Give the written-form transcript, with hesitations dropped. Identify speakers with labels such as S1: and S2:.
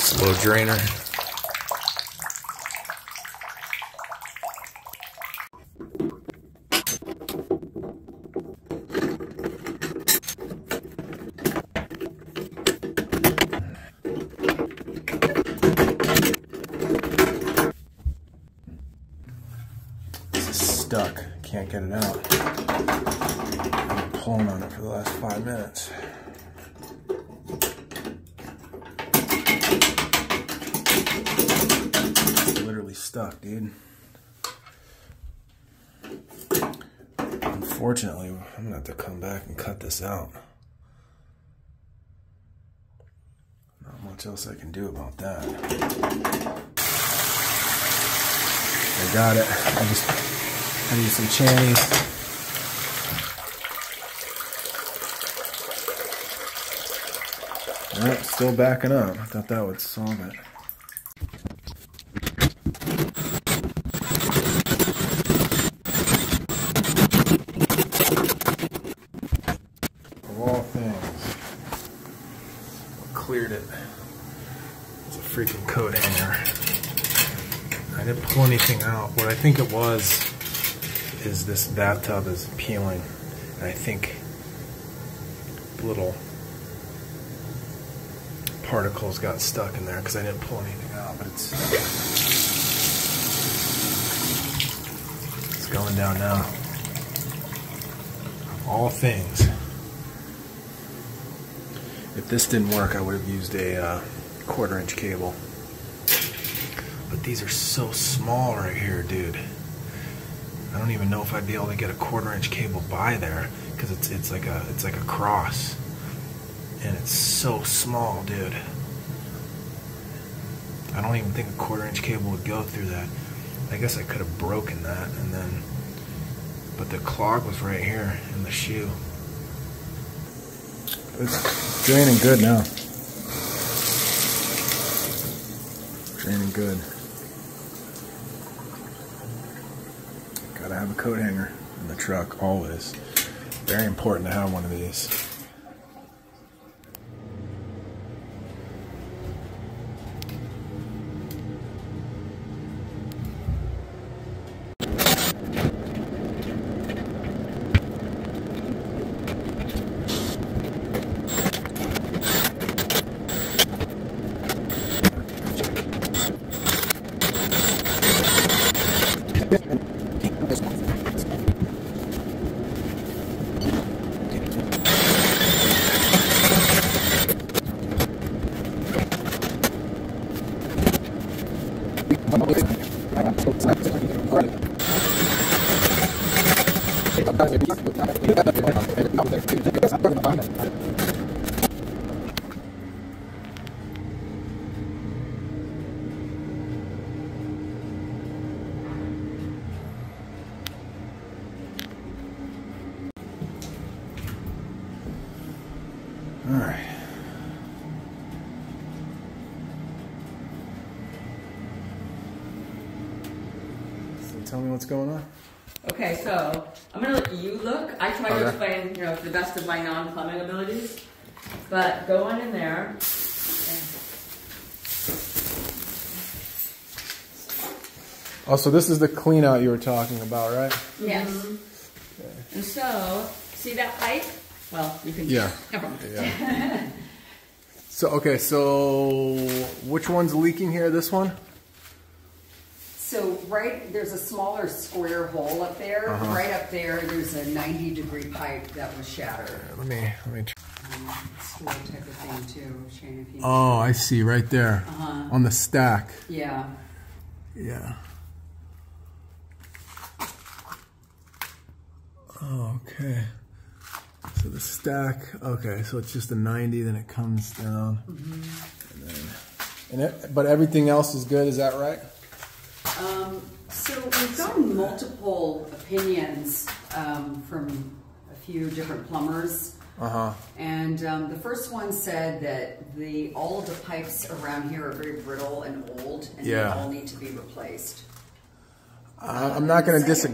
S1: Slow drainer. This is stuck. Can't get it out. I've been pulling on it for the last 5 minutes. Stuck, dude. Unfortunately, I'm gonna have to come back and cut this out. Not much else I can do about that. I got it. I need some channies. Alright, still backing up. I thought that would solve it. Cleared it. It's a freaking coat hanger. I didn't pull anything out. What I think it was is this bathtub is peeling, and I think little particles got stuck in there because I didn't pull anything out. But it's going down now. Of all things. If this didn't work, I would have used a 1/4-inch cable. But these are so small right here, dude. I don't even know if I'd be able to get a 1/4-inch cable by there because it's like a cross, and it's so small, dude. I don't even think a 1/4-inch cable would go through that. I guess I could have broken that, and then, but the clog was right here in the shoe. It's draining good now. Draining good. Gotta have a coat hanger in the truck, always. Very important to have one of these. All right. So tell me what's going on.
S2: Okay, so I'm gonna let you look. I try to explain, to the best of my non-plumbing abilities. But go on in there.
S1: Oh, so this is the clean out you were talking about, right?
S2: Yes. Mm-hmm. Okay. And so, see that pipe? Well, you can.
S1: Yeah. Yeah. So okay, so which one's leaking here? This one?
S3: So there's a smaller square hole up there. Right up there, there's a 90-degree pipe that was shattered.
S1: Let me try.
S3: Store type of thing too, Shane. If you need.
S1: Oh, I see, right there on the stack.
S3: Yeah.
S1: Yeah. Oh, okay. So the stack. Okay, so it's just a 90, then it comes down. But everything else is good. Is that right?
S3: So we've gotten multiple opinions from a few different plumbers. And the first one said that all of the pipes around here are very brittle and old, and they all need to be replaced.
S1: I'm not going to disagree.